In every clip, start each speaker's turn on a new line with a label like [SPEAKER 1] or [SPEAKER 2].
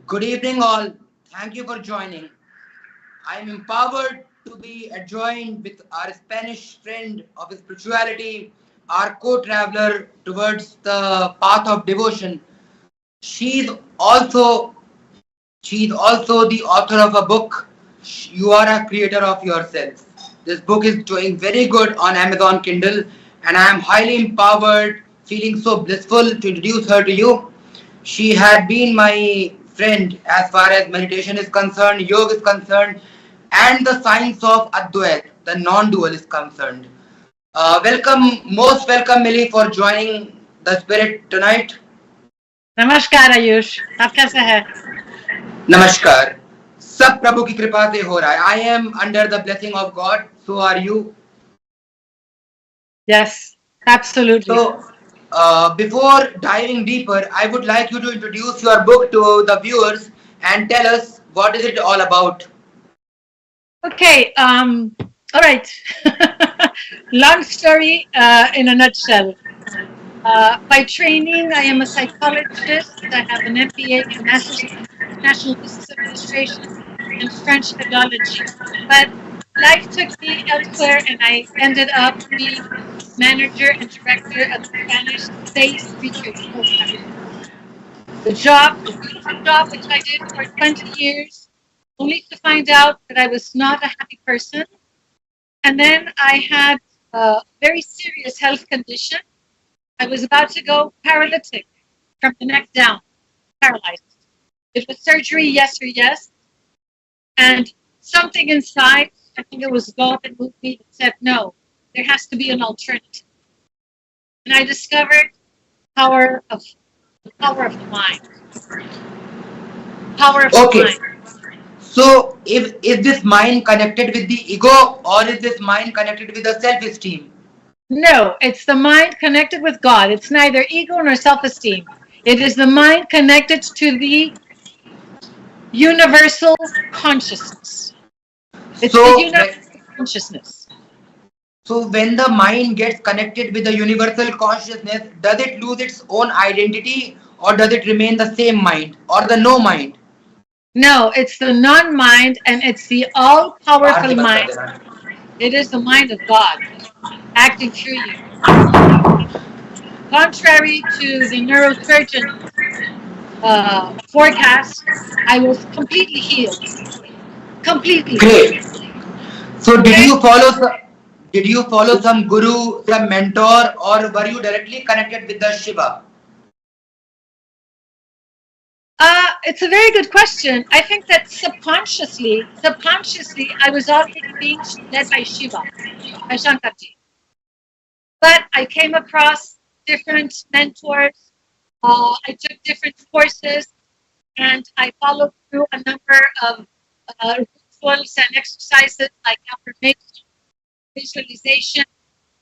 [SPEAKER 1] Good evening, all. Thank you for joining. I am empowered to be adjoined with our Spanish friend of spirituality, our co-traveler towards the path of devotion. She's also she's also the author of a book. You are a creator of yourself. This book is doing very good on Amazon Kindle, and I am highly empowered, feeling so blissful to introduce her to you. She had been my friend as far as meditation is concerned, yoga is concerned, and the science of Advait, the non-dual, is concerned. Most welcome, Millie, for joining the spirit tonight.
[SPEAKER 2] नमस्कार आयुष, आप कैसे हैं?
[SPEAKER 1] नमस्कार. सब प्रभु की कृपा से हो रहा है. I am under the blessing of God. So are you?
[SPEAKER 2] Yes, absolutely.
[SPEAKER 1] So, before diving deeper, I would like you to introduce your book to the viewers and tell us what is it all about.
[SPEAKER 2] Okay, all right. Long story in a nutshell. By training, I am a psychologist. I have an MBA in Master's in International Business Administration and French Philology. But life took me elsewhere, and I ended up being manager and director of the Spanish Space Research Program. The beautiful job which I did for 20 years, only to find out that I was not a happy person. And then I had a very serious health condition. I was about to go paralytic from the neck down, paralyzed. It was surgery, yes or yes. And something inside, I think it was God that moved me, that said, no, there has to be an alternative. And I discovered the power of the mind. Power of the mind.
[SPEAKER 1] So, is this mind connected with the ego, or is this mind connected with the self-esteem?
[SPEAKER 2] No, it's the mind connected with God. It's neither ego nor self-esteem. It is the mind connected to the universal consciousness. It's the universal consciousness.
[SPEAKER 1] So when the mind gets connected with the universal consciousness, does it lose its own identity, or does it remain the same mind, or the no mind?
[SPEAKER 2] No, it's the non-mind, and it's the all-powerful mind. It is the mind of God acting through you. Contrary to the neurosurgeon forecast, I was completely healed. Completely.
[SPEAKER 1] Great. So did you follow some guru, some mentor, or were you directly connected with the Shiva?
[SPEAKER 2] It's a very good question. I think that subconsciously, I was already being led by Shiva, by Shankarji. But I came across different mentors. I took different courses, and I followed through a number of rituals and exercises like affirmation, visualization,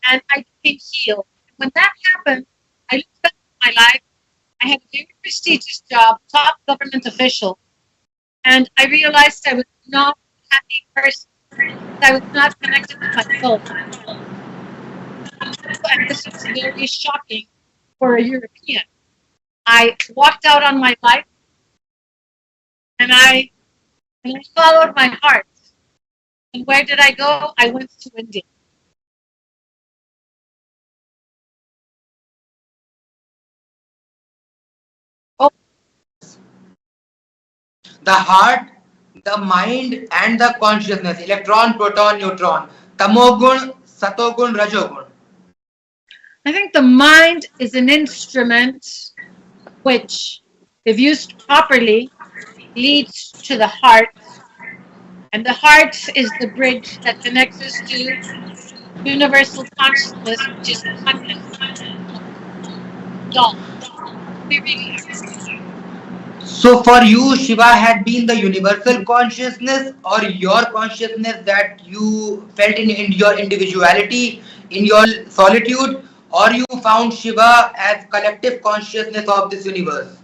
[SPEAKER 2] and I became healed. When that happened, I looked back at my life. I had a very prestigious job, top government official, and I realized I was not a happy person. I was not connected with my soul. And this was very shocking for a European. I walked out on my life, and I followed my heart. And where did I go? I went to India.
[SPEAKER 1] The heart, the mind, and the consciousness, electron, proton, neutron, tamogun, satogun, rajogun.
[SPEAKER 2] I think the mind is an instrument which, if used properly, leads to the heart. And the heart is the bridge that connects us to universal consciousness, which is consciousness. We really are.
[SPEAKER 1] So for you, Shiva had been the universal consciousness, or your consciousness that you felt in your individuality, in your solitude, or you found Shiva as collective consciousness of this universe?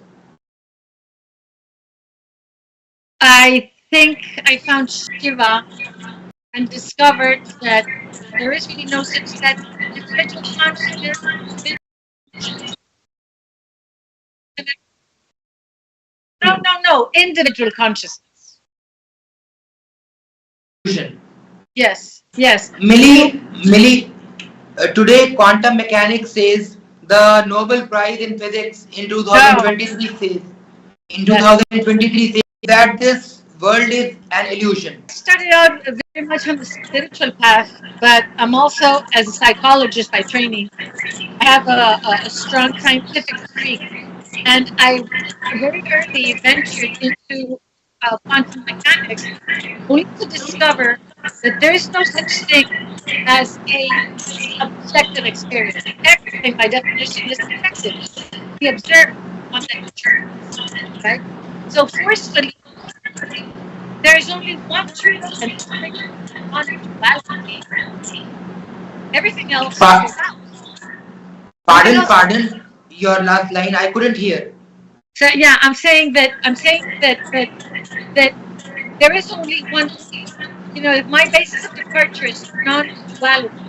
[SPEAKER 2] I think I found Shiva and discovered that there is really no such thing as individual consciousness. No. No, individual consciousness.
[SPEAKER 1] Illusion.
[SPEAKER 2] Yes, yes.
[SPEAKER 1] Today quantum mechanics says the Nobel Prize in Physics in
[SPEAKER 2] No.
[SPEAKER 1] 2023 says in
[SPEAKER 2] Yes.
[SPEAKER 1] 2023 says that this world is an illusion.
[SPEAKER 2] I started out very much on the spiritual path, but I'm also, as a psychologist by training, I have a strong scientific streak, and I very early ventured into quantum mechanics, only to discover that there is no such thing as a subjective experience. Everything, by definition, is subjective. The observer, the one that determines, right? So forcefully, there is only one truth, and it's one duality. Everything else is
[SPEAKER 1] Pa-
[SPEAKER 2] without. Everything else.
[SPEAKER 1] Pardon, your last line I couldn't hear.
[SPEAKER 2] So yeah, I'm saying that that there is only one. You know, if my basis of departure is non-duality,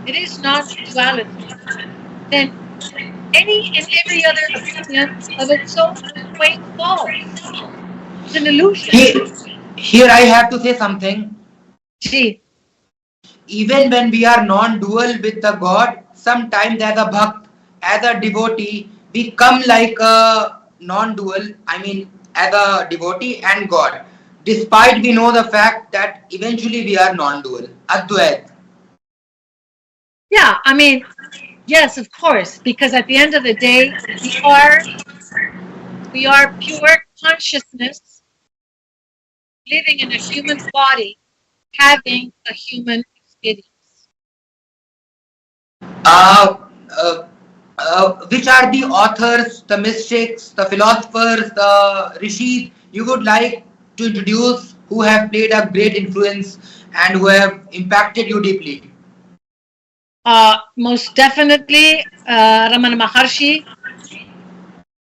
[SPEAKER 2] it is non-duality. Then any and every other opinion of its own way falls. It's an illusion.
[SPEAKER 1] Here I have to say something.
[SPEAKER 2] Gee.
[SPEAKER 1] Even when we are non-dual with the God, sometimes as a bhakt, as a devotee, we come like a non-dual, I mean as a devotee and God. Despite we know the fact that eventually we are non-dual, Advait.
[SPEAKER 2] Yeah, I mean, yes, of course, because at the end of the day, we are pure consciousness living in a human body, having a human experience.
[SPEAKER 1] Which are the authors, the mystics, the philosophers, the rishis you would like to introduce who have played a great influence and who have impacted you deeply?
[SPEAKER 2] Most definitely, Ramana Maharshi,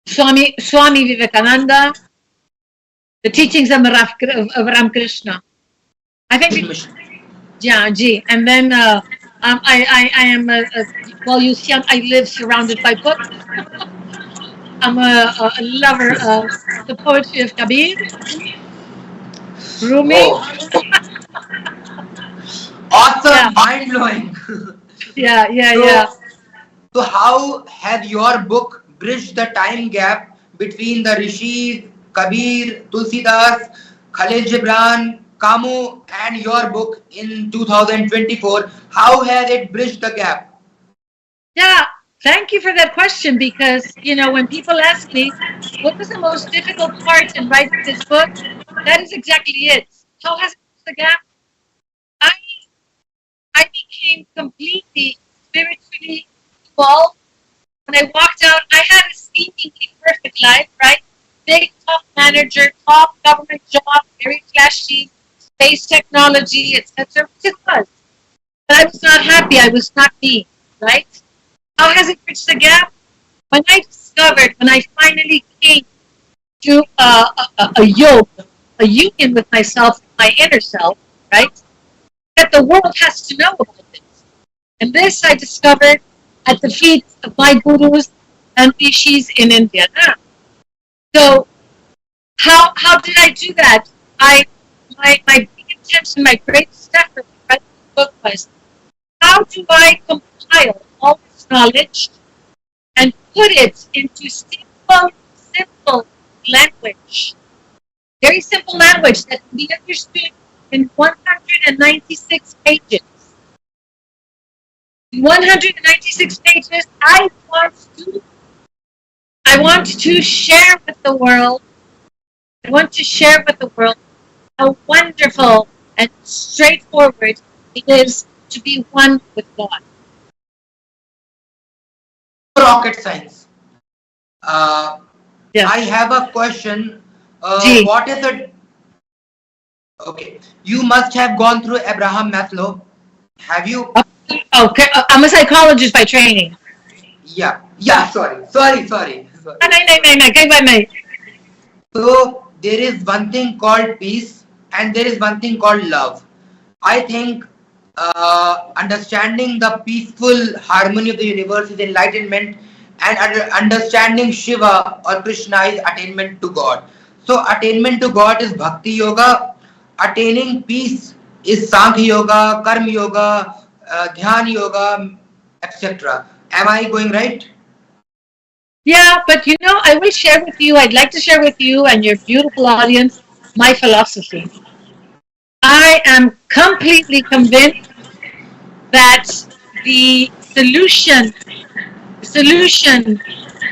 [SPEAKER 2] Swami Vivekananda, the teachings of Ramakrishna. I think, yeah, gee. And then I am, well, you see, I live surrounded by books. I'm a lover of the poetry of Kabir, Rumi.
[SPEAKER 1] Oh. Awesome, yeah. Mind-blowing.
[SPEAKER 2] Yeah.
[SPEAKER 1] So how has your book bridged the time gap between the rishis, Kabir, Tulsidas, Khalil Gibran, Camus, and your book in 2024? How has it bridged the gap?
[SPEAKER 2] Yeah, thank you for that question, because, you know, when people ask me, what was the most difficult part in writing this book? That is exactly it. How has it bridged the gap? I became completely spiritually evolved. When I walked out, I had a seemingly perfect life, right? Big, top manager, top government job, very flashy, space technology, etc. Which it was. But I was not happy. I was not me, right? How has it bridged the gap? When I finally came to a yoke, a union with myself, my inner self, right? That the world has to know about this. And this I discovered at the feet of my gurus and rishis in India. So how did I do that? My big intention, my greatest effort to write this book was, how do I compile all this knowledge and put it into simple language, very simple language that can be understood in 196 pages. In 196 pages, I want to share with the world. I want to share with the world how wonderful and straightforward it is to be one with God.
[SPEAKER 1] Rocket science.
[SPEAKER 2] Yeah.
[SPEAKER 1] I have a question. What is it? Okay, you must have gone through Abraham Maslow. Have you?
[SPEAKER 2] Okay, I'm a psychologist by training.
[SPEAKER 1] Yeah. Sorry. So there is one thing called peace and there is one thing called love. I think understanding the peaceful harmony of the universe is enlightenment, and understanding Shiva or Krishna is attainment to God. So attainment to God is Bhakti Yoga. Attaining peace is Sankhya Yoga, Karma Yoga, Dhyan Yoga, etc. Am I going right?
[SPEAKER 2] Yeah, but I will share with you, I'd like to share with you and your beautiful audience my philosophy. I am completely convinced that the solution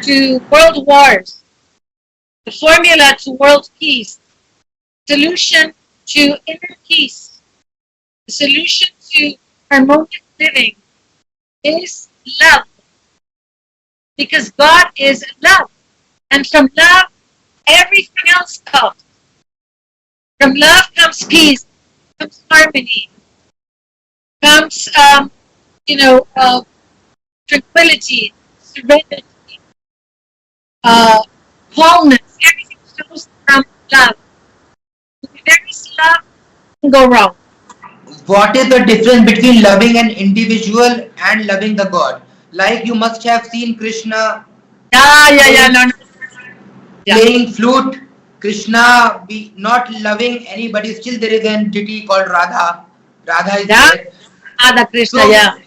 [SPEAKER 2] to world wars, the formula to world peace, solution to inner peace, the solution to harmonious living is love. Because God is love. And from love, everything else comes. From love comes peace, comes harmony, comes, tranquility, serenity, uh, wholeness. Everything flows from love. If there is love, nothing can go wrong.
[SPEAKER 1] What is the difference between loving an individual and loving the God? Like you must have seen Krishna
[SPEAKER 2] Yeah,
[SPEAKER 1] playing,
[SPEAKER 2] no, no. Yeah.
[SPEAKER 1] playing flute. Krishna be not loving anybody. Still there is an entity called Radha. Radha is
[SPEAKER 2] Yeah,
[SPEAKER 1] there.
[SPEAKER 2] Radha Krishna,
[SPEAKER 1] So,
[SPEAKER 2] yeah.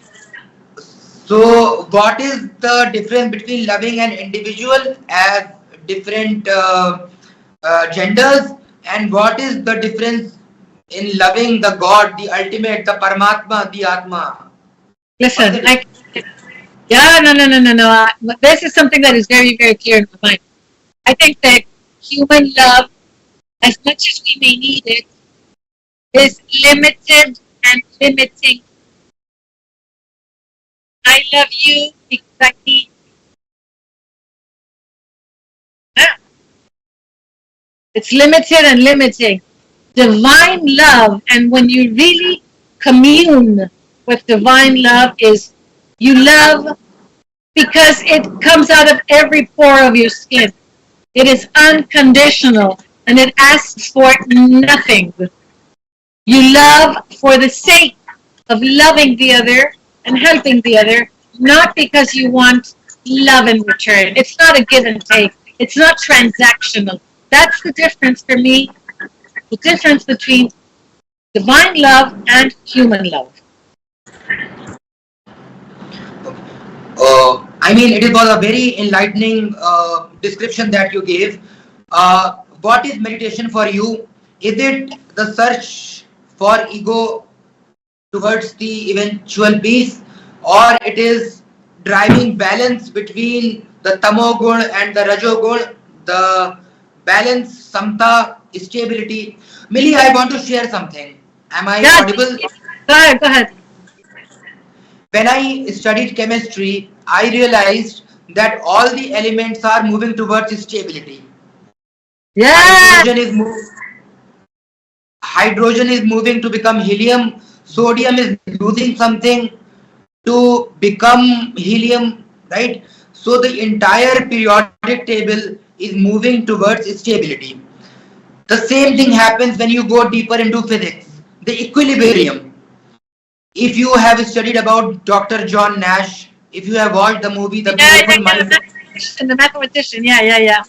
[SPEAKER 1] so what is the difference between loving an individual as different genders, and what is the difference in loving the God, the ultimate, the Paramatma, the Atma? What is the
[SPEAKER 2] Listen,
[SPEAKER 1] difference?
[SPEAKER 2] yeah, no. This is something that is very, very clear in my mind. I think that human love, as much as we may need it, is limited and limiting. I love you because I need you. It's limited and limiting. Divine love, and when you really commune with divine love, is you love because it comes out of every pore of your skin. It is unconditional and it asks for nothing. You love for the sake of loving the other and helping the other, not because you want love in return. It's not a give and take. It's not transactional. That's the difference for me, the difference between divine love and human love.
[SPEAKER 1] I mean, it was a very enlightening description that you gave. What is meditation for you? Is it the search for ego towards the eventual peace, or it is driving balance between the tamogun and the rajogun, the balance, samta, stability? Millie, I want to share something. Am I
[SPEAKER 2] Yeah,
[SPEAKER 1] audible?
[SPEAKER 2] go ahead.
[SPEAKER 1] When I studied chemistry, I realized that all the elements are moving towards stability.
[SPEAKER 2] Yeah,
[SPEAKER 1] Hydrogen is hydrogen is moving to become helium. Sodium is losing something to become helium, right? So the entire periodic table is moving towards stability. The same thing happens when you go deeper into physics. The equilibrium. If you have studied about Dr. John Nash, if you have watched the movie The Beautiful
[SPEAKER 2] the
[SPEAKER 1] Mind,
[SPEAKER 2] mathematician. Yeah.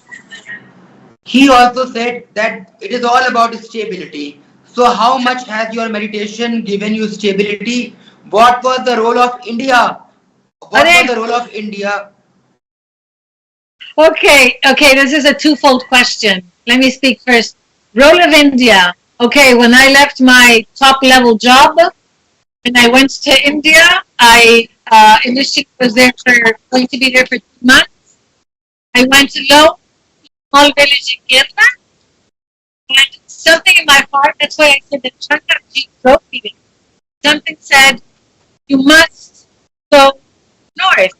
[SPEAKER 1] he also said that it is all about stability. So how much has your meditation given you stability? What was the role of India? What was
[SPEAKER 2] Correct.
[SPEAKER 1] the role of India?
[SPEAKER 2] Okay, this is a twofold question. Let me speak first. Role of India. Okay, when I left my top level job and I went to India, I initially was there for going to be there for 2 months. I went to Low, small village in Kerala, and something in my heart, that's why I said that Chandraji wrote me. Something said, you must go north.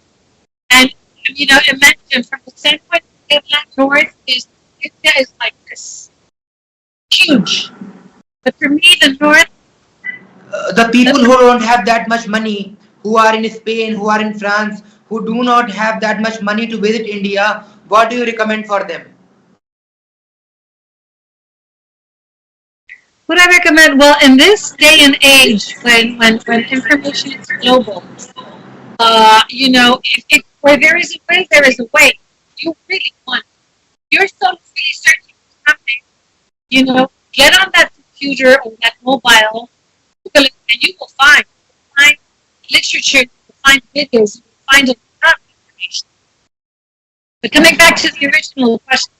[SPEAKER 2] And imagine from the standpoint of Kerala north is India is like this. Huge. But for me the north
[SPEAKER 1] The people who don't have that much money, who are in Spain, who are in France, who do not have that much money to visit India, what do you recommend for them?
[SPEAKER 2] would I recommend? Well, in this day and age when information is global, if Where there is a will, there is a way. You really want. You're so really searching for something, you know, get on that computer or that mobile, Google it, and you will find. You'll find literature, you'll find videos, you'll find a lot of information. But coming back to the original question,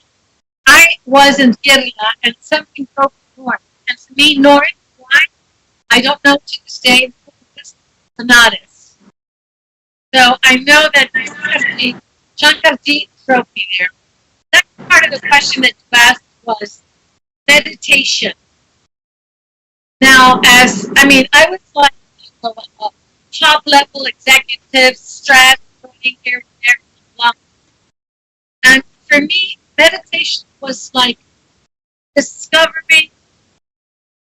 [SPEAKER 2] I was in Kerala and something broke north. And for me, north, why? I don't know to this day, because Sanadas. So I know that Shankarji broke me there. Second part of the question that you asked was meditation. Now, I was like, a top level executive, stress, running here and there, blah. And for me, meditation was like discovering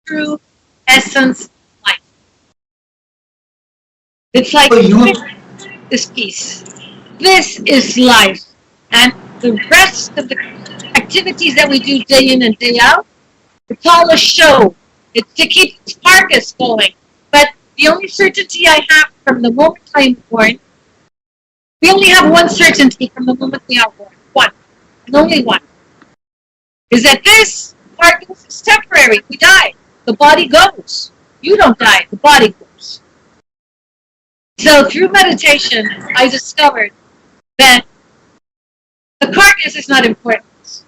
[SPEAKER 2] true essence of life. It's like this piece. This is life. And the rest of the activities that we do day in and day out, it's all a show. It's to keep the carcass going. But the only certainty I have from the moment I am born, we only have one certainty from the moment we are born. One. And only one. Is that this carcass is temporary. We die. The body goes. You don't die. The body goes. So through meditation, I discovered that the carcass is not important.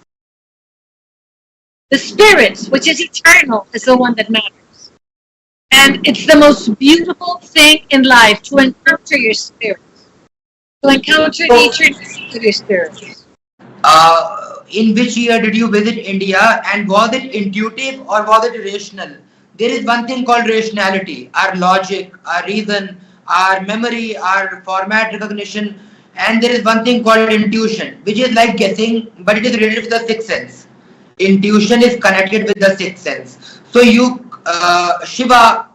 [SPEAKER 2] The spirit, which is eternal, is the one that matters. And it's the most beautiful thing in life to encounter your spirit. To encounter the eternity of your spirit.
[SPEAKER 1] In which year did you visit India, and was it intuitive or was it rational? There is one thing called rationality, our logic, our reason, our memory, our format recognition, and there is one thing called intuition, which is like guessing, but it is related to the sixth sense. Intuition is connected with the sixth sense. So Shiva,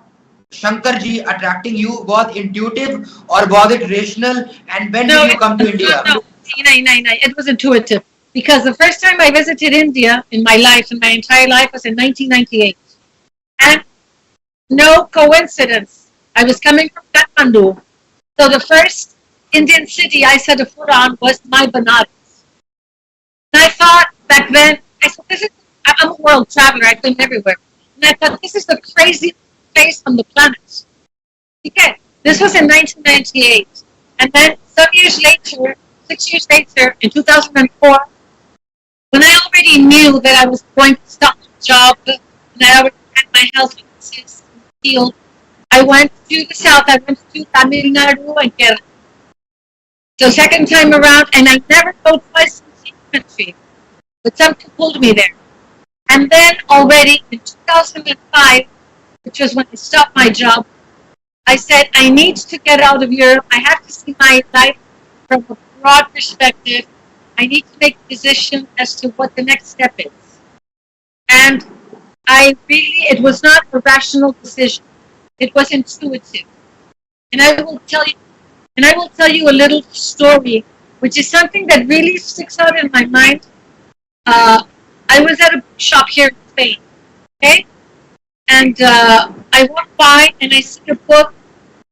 [SPEAKER 1] Shankarji attracting you was intuitive or was it rational? And when did you come to India?
[SPEAKER 2] No, it was intuitive. Because the first time I visited India in my life, in my entire life, was in 1998. And no coincidence, I was coming from Kathmandu. So the first Indian city I set a foot on was my Banaras. And I thought back then, I said, I'm a world traveler, I've been everywhere. And I thought, this is the craziest place on the planet. Okay, this was in 1998. And then some years later, 6 years later, in 2004, when I already knew that I was going to stop my job, and I already had my health healed, I went to the south, I went to Tamil Nadu and Kerala. So second time around, and I never go twice in the same country, but something pulled me there. And then already in 2005, which was when I stopped my job, I said, I need to get out of Europe. I have to see my life from a broad perspective. I need to make a decision as to what the next step is. And it was not a rational decision. It was intuitive. And I will tell you a little story, which is something that really sticks out in my mind. I was at a bookshop here in Spain, okay? And I walked by and I see a book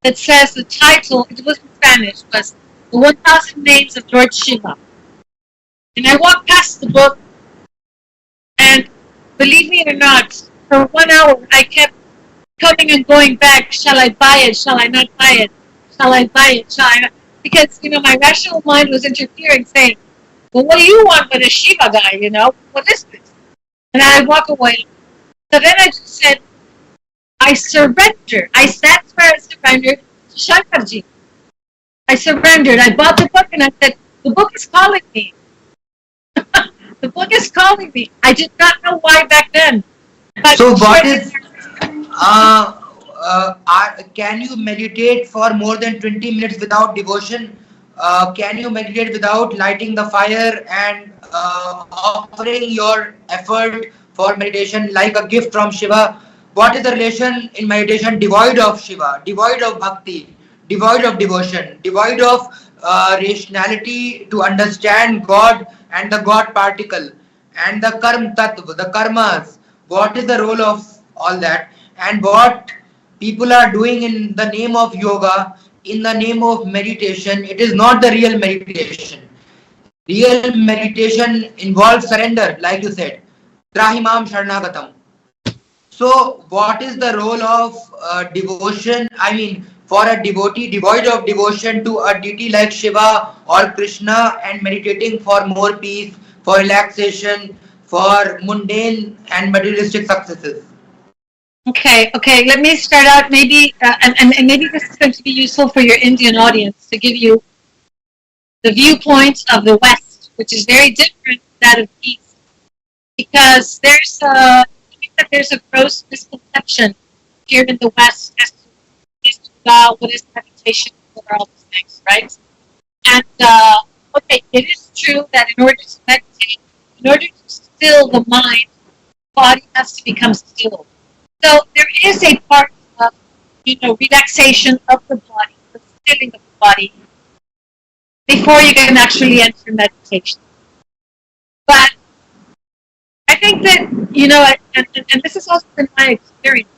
[SPEAKER 2] that says the title, it was in Spanish, was The 1,000 Names of Lord Shiva. And I walked past the book, and believe me or not, for 1 hour I kept coming and going back. Shall I buy it? Shall I not buy it? Shall I buy it? Shall I not? Because, my rational mind was interfering, saying, well, what do you want with a Shiva guy, What is this? And I walk away. So then I just said, I surrender. That's where I surrendered to Shankarji. I surrendered. I bought the book and I said, the book is calling me. The book is calling me. I did not know why back then. But
[SPEAKER 1] so what is, can you meditate for more than 20 minutes without devotion? Can you meditate without lighting the fire and offering your effort for meditation like a gift from Shiva? What is the relation in meditation devoid of Shiva, devoid of bhakti, devoid of devotion, devoid of rationality to understand God and the God particle and the karma tattva, the karmas? What is the role of all that? And what people are doing in the name of yoga in the name of meditation, it is not the real meditation. Real meditation involves surrender, like you said. Trahimam Sharnagatam. So, what is the role of devotion? I mean, for a devotee devoid of devotion to a deity like Shiva or Krishna and meditating for more peace, for relaxation, for mundane and materialistic successes?
[SPEAKER 2] Okay. Let me start out. Maybe, and maybe this is going to be useful for your Indian audience to give you the viewpoint of the West, which is very different from that of the East, because I think that there's a gross misconception here in the West as to what is meditation, what are all these things, right? And okay, it is true that in order to meditate, in order to still the mind, the body has to become still. So there is a part of, relaxation of the body, the stilling of the body, before you can actually enter meditation. But I think that, and this has also been my experience.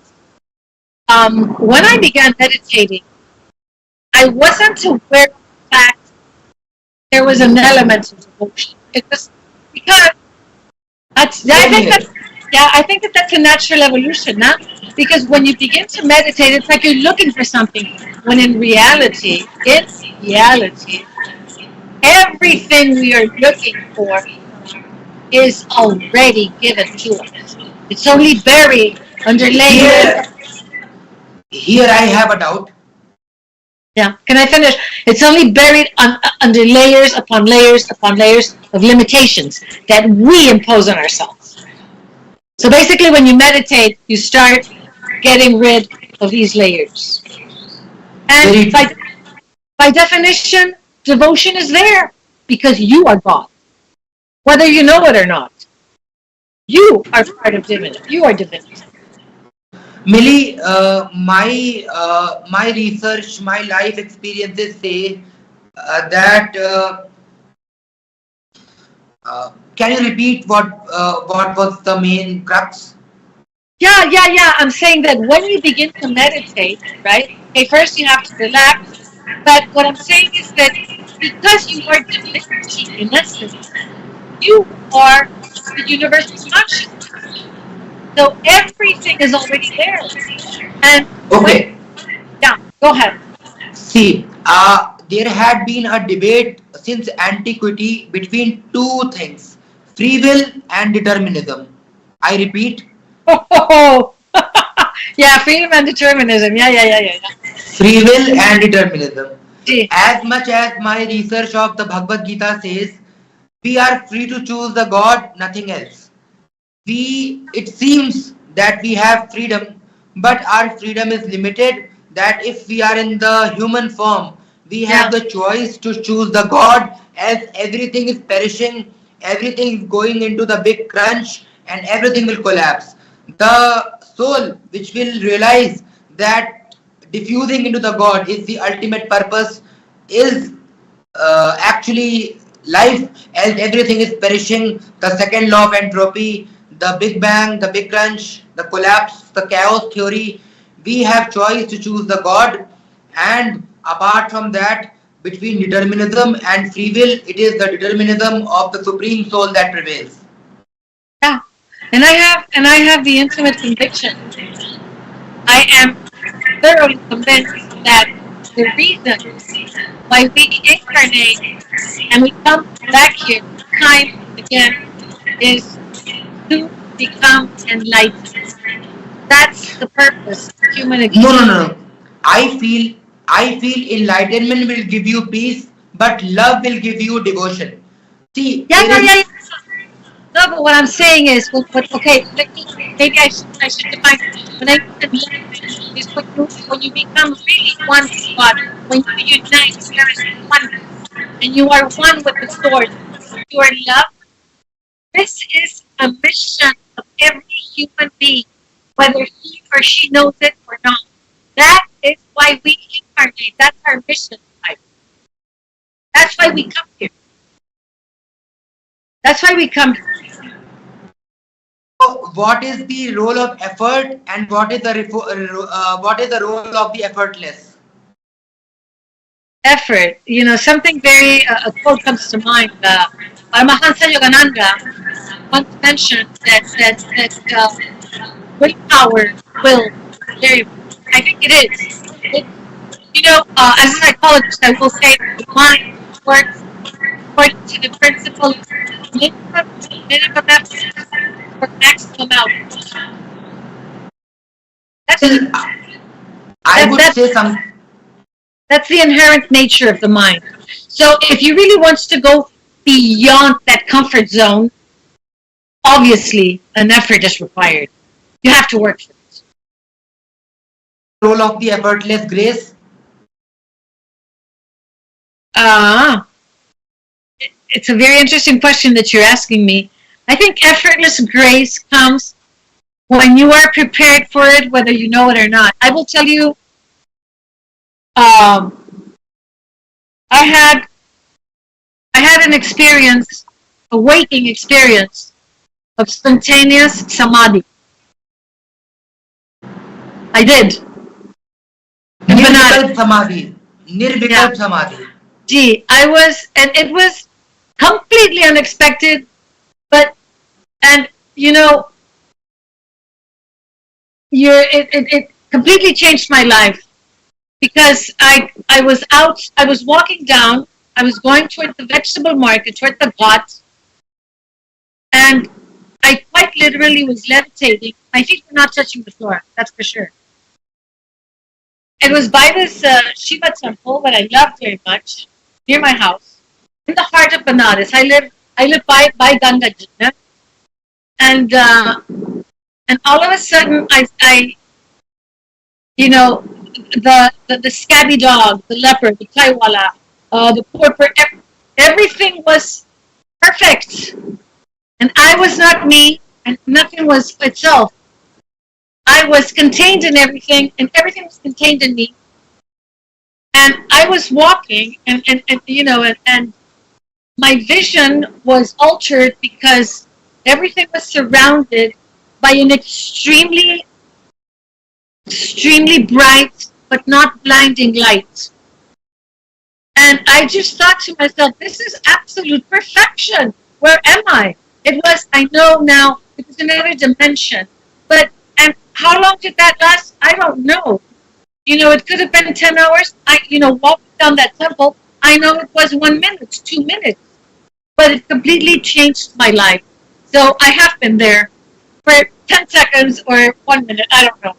[SPEAKER 2] When I began meditating, I wasn't aware of the fact there was an element of devotion. It was because I think that that's a natural evolution, now. Because when you begin to meditate, it's like you're looking for something. When in reality, everything we are looking for is already given to us. It's only buried under layers.
[SPEAKER 1] Here I have a doubt.
[SPEAKER 2] Yeah, can I finish? It's only buried under layers upon layers upon layers of limitations that we impose on ourselves. So basically, when you meditate, you start getting rid of these layers. And by definition, devotion is there because you are God. Whether you know it or not, you are part of divinity. You are divinity.
[SPEAKER 1] Millie, my research, my life experiences say that. Can you repeat what was the main crux?
[SPEAKER 2] Yeah. I'm saying that when you begin to meditate, right? Okay, first you have to relax. But what I'm saying is that because you are divinity in essence, you are the universal consciousness. So everything is already there. And
[SPEAKER 1] okay.
[SPEAKER 2] Go ahead.
[SPEAKER 1] See, there had been a debate since antiquity between two things: free will and determinism. I repeat.
[SPEAKER 2] Oh, yeah, freedom and determinism. Yeah.
[SPEAKER 1] Free will and determinism. As much as my research of the Bhagavad Gita says, we are free to choose the God, nothing else. It seems that we have freedom, but our freedom is limited. That if we are in the human form, we have the choice to choose the God, as everything is perishing, everything is going into the big crunch, and everything will collapse. The soul, which will realize that diffusing into the God is the ultimate purpose, is actually life, as everything is perishing. The second law of entropy, the Big Bang, the Big Crunch, the collapse, the chaos theory. We have choice to choose the God, and apart from that, between determinism and free will, it is the determinism of the supreme soul that prevails.
[SPEAKER 2] Yeah, and I have the intimate conviction. I am thoroughly convinced that the reason why we incarnate and we come back here time and again is to become enlightened. That's the purpose of human existence.
[SPEAKER 1] No. I feel enlightenment will give you peace, but love will give you devotion. See,
[SPEAKER 2] yeah. No, but what I'm saying is, okay, maybe I should define when I is when you become really one with God, when you unite, there is oneness, and you are one with the Source. You are love. This is a mission of every human being, whether he or she knows it or not. That is why we incarnate. That's our mission in life. That's why we come here. That's why we come here.
[SPEAKER 1] So what is the role of effort, and what is the role of the effortless?
[SPEAKER 2] effort. Something very, a quote comes to mind. Paramahansa Yogananda once mentioned that willpower, will, very, I think it is. It, as a psychologist, I will say that the mind works according to the principle of minimum effort for maximum output. That's
[SPEAKER 1] Still, I
[SPEAKER 2] that
[SPEAKER 1] would
[SPEAKER 2] that
[SPEAKER 1] say some.
[SPEAKER 2] that's the inherent nature of the mind. So if you really wants to go beyond that comfort zone, obviously an effort is required. You have to work for it.
[SPEAKER 1] Role of the effortless grace.
[SPEAKER 2] Ah, it's a very interesting question that you're asking me. I think effortless grace comes when you are prepared for it, whether you know it or not. I will tell you, um, I had I had an experience, a waking experience of spontaneous samadhi. I did. In Benares.
[SPEAKER 1] Nirvikalp samadhi.
[SPEAKER 2] Yeah.
[SPEAKER 1] Nirvikalp samadhi.
[SPEAKER 2] Gee, and it was completely unexpected, but, and, it completely changed my life because I was walking down, I was going toward the vegetable market, toward the ghats, and I quite literally was levitating. My feet were not touching the floor, that's for sure. It was by this Shiva temple that I loved very much, near my house, in the heart of Benares. I live by Ganga Ji, and all of a sudden the scabby dog, the leopard, the kaiwala, the porper, everything was perfect, and I was not me, and nothing was itself. I was contained in everything, and everything was contained in me. And I was walking, and my vision was altered because everything was surrounded by an extremely, extremely bright but not blinding light. And I just thought to myself, this is absolute perfection. Where am I? I know now, it was another dimension. And how long did that last? I don't know. It could have been 10 hours. Walking down that temple, I know it was 1 minute, 2 minutes, but it completely changed my life. So I have been there for 10 seconds or 1 minute. I don't know.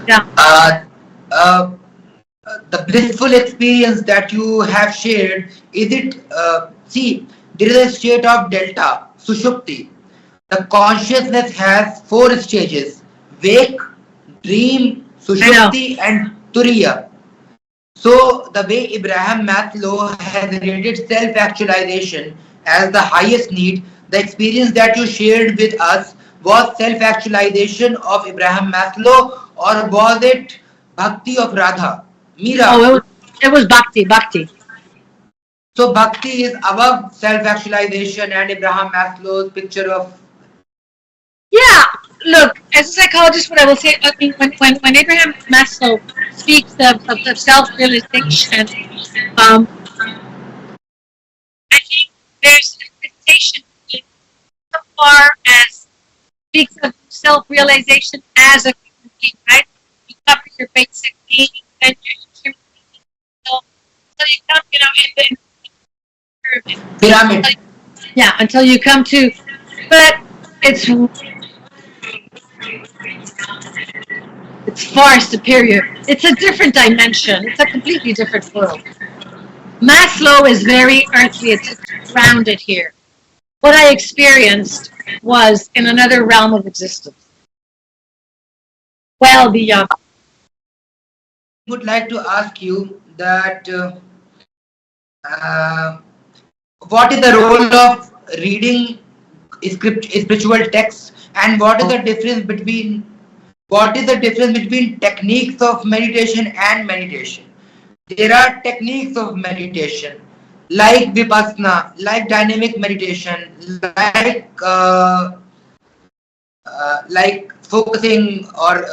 [SPEAKER 2] Yeah.
[SPEAKER 1] The blissful experience that you have shared, is it, see, there is a state of delta, sushupti. The consciousness has 4 stages: wake, dream, sushupti, and turiya. So, the way Abraham Maslow has rated self-actualization as the highest need, the experience that you shared with us was self-actualization of Abraham Maslow, or was it bhakti of Radha,
[SPEAKER 2] Oh,
[SPEAKER 1] Meera?
[SPEAKER 2] it was bhakti.
[SPEAKER 1] So, bhakti is above self-actualization and Abraham Maslow's picture of.
[SPEAKER 2] Yeah, look, as a psychologist, what I will say, I mean, when Abraham Maslow speaks of self-realization, I think there's a limitation so far as speaks of self-realization as a human being, right? You cover your basic needs and your needs. So you come, in the
[SPEAKER 1] Pyramid.
[SPEAKER 2] yeah, until you come to, but it's far superior. It's a different dimension. It's a completely different world. Maslow is very earthly. It's grounded here. What I experienced was in another realm of existence. Well beyond.
[SPEAKER 1] I would like to ask you that uh, what is the role of reading spiritual texts, and what is the difference between techniques of meditation and meditation? There are techniques of meditation like vipassana, like dynamic meditation, like focusing, or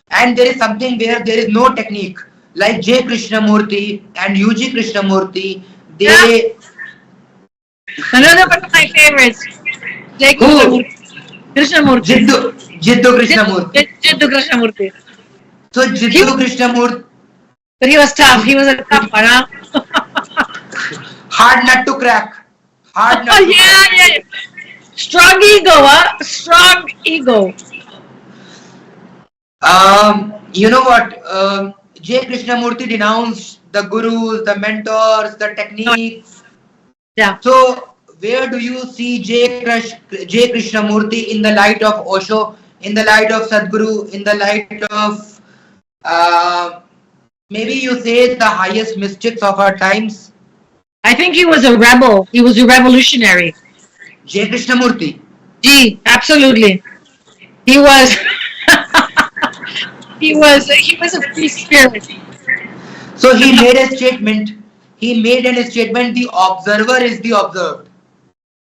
[SPEAKER 1] and there is something where there is no technique. like J. Krishnamurti and UG Krishnamurti,
[SPEAKER 2] Yeah.
[SPEAKER 1] they
[SPEAKER 2] Another one of my favorites, Jai
[SPEAKER 1] who
[SPEAKER 2] Krishnamurti.
[SPEAKER 1] Jiddu Krishnamurti.
[SPEAKER 2] Jiddu Krishnamurti.
[SPEAKER 1] So
[SPEAKER 2] He
[SPEAKER 1] Jiddu
[SPEAKER 2] was,
[SPEAKER 1] Krishnamurti,
[SPEAKER 2] but he was tough. He was a tough one, huh?
[SPEAKER 1] hard nut to crack. Hard nut to
[SPEAKER 2] Yeah,
[SPEAKER 1] crack.
[SPEAKER 2] yeah. Strong ego, huh? Strong ego.
[SPEAKER 1] You know what? J. Krishnamurti denounced the gurus, the mentors, the techniques.
[SPEAKER 2] Yeah.
[SPEAKER 1] So, where do you see J. Krishnamurti in the light of Osho, in the light of Sadhguru, in the light of maybe you say the highest mystics of our times?
[SPEAKER 2] I think he was a rebel. He was a revolutionary.
[SPEAKER 1] J. Krishnamurti.
[SPEAKER 2] Gee, absolutely. He was. He was a free spirit.
[SPEAKER 1] So he made a statement. He made a statement. The observer is the observed.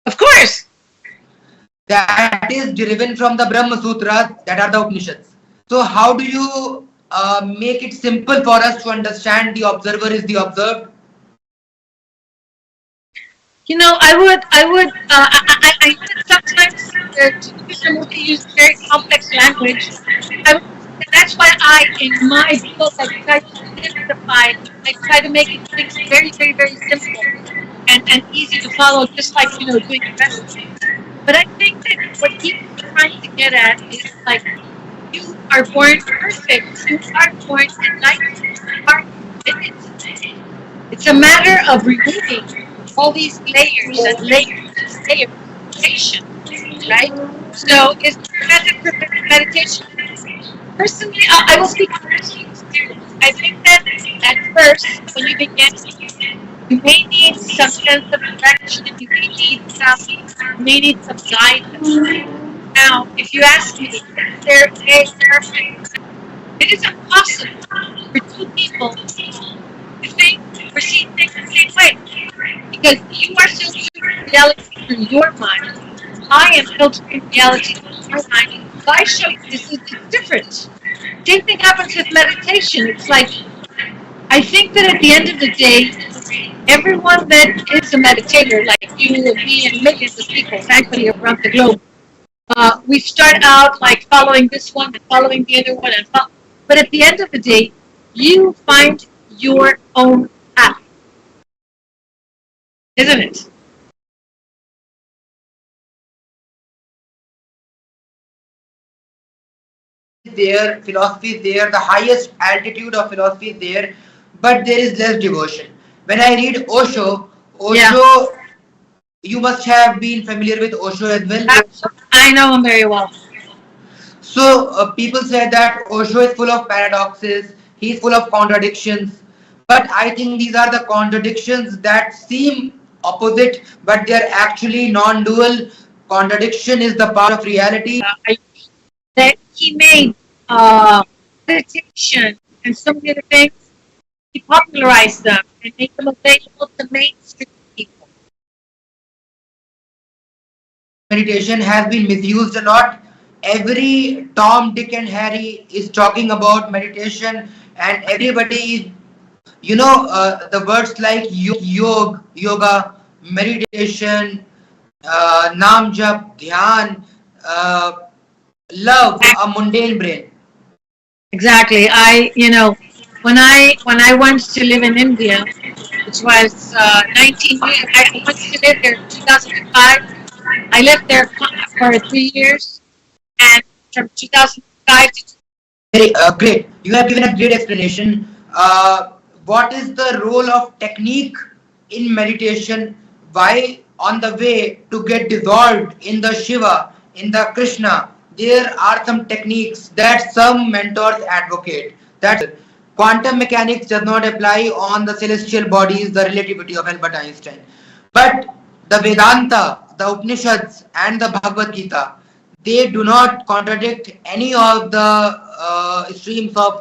[SPEAKER 2] Of course.
[SPEAKER 1] That is derived from the Brahma Sutras, that are the Upanishads. So how do you make it simple for us to understand the observer is the observed?
[SPEAKER 2] You know, I know that sometimes Krishnamurti used very complex language. That's why in my book, I try to simplify. I try to make things very, very, very simple and easy to follow, just like, doing the recipe. But I think that what he's trying to get at is like, you are born perfect. You are born enlightened. You are infinite. It's a matter of removing all these layers and layers and layers of meditation, right? So is meditation? Personally, I will speak from personal experience. I think that at first, when you begin, you may need some sense of direction, you may need some guidance. Now, if you ask me, is there a perfect? It is impossible for two people to think or see things the same way. Because you are filtering reality through your mind. I am filtering reality through your mind. If I show you this is different. Same thing happens with meditation. It's like, I think that at the end of the day, everyone that is a meditator, like you and me and millions of people, thankfully, around the globe, we start out like following this one and following the other one, but at the end of the day, you find your own path, isn't it?
[SPEAKER 1] There, philosophy is there, the highest altitude of philosophy is there, but there is less devotion. When I read Osho,
[SPEAKER 2] Yeah.
[SPEAKER 1] you must have been familiar with Osho as well.
[SPEAKER 2] I know him very well.
[SPEAKER 1] So people say that Osho is full of paradoxes, he is full of contradictions, but I think these are the contradictions that seem opposite, but they are actually non-dual. Contradiction is the part of reality.
[SPEAKER 2] That he made meditation and so many other things, he popularized them and made them available to mainstream people.
[SPEAKER 1] Meditation has been misused a lot. Every Tom, Dick, and Harry is talking about meditation, and everybody is, the words like yoga, meditation, naam jap, dhyan, love a mundane brain.
[SPEAKER 2] Exactly. When I went to live in India, which was 19 years, I went to live there in 2005. I lived there for 3 years, and from 2005 to
[SPEAKER 1] Very great. You have given a great explanation. What is the role of technique in meditation? Why, on the way to get dissolved in the Shiva, in the Krishna, there are some techniques that some mentors advocate. That's quantum mechanics does not apply on the celestial bodies, the relativity of Albert Einstein. But the Vedanta, the Upanishads, and the Bhagavad Gita, they do not contradict any of the streams of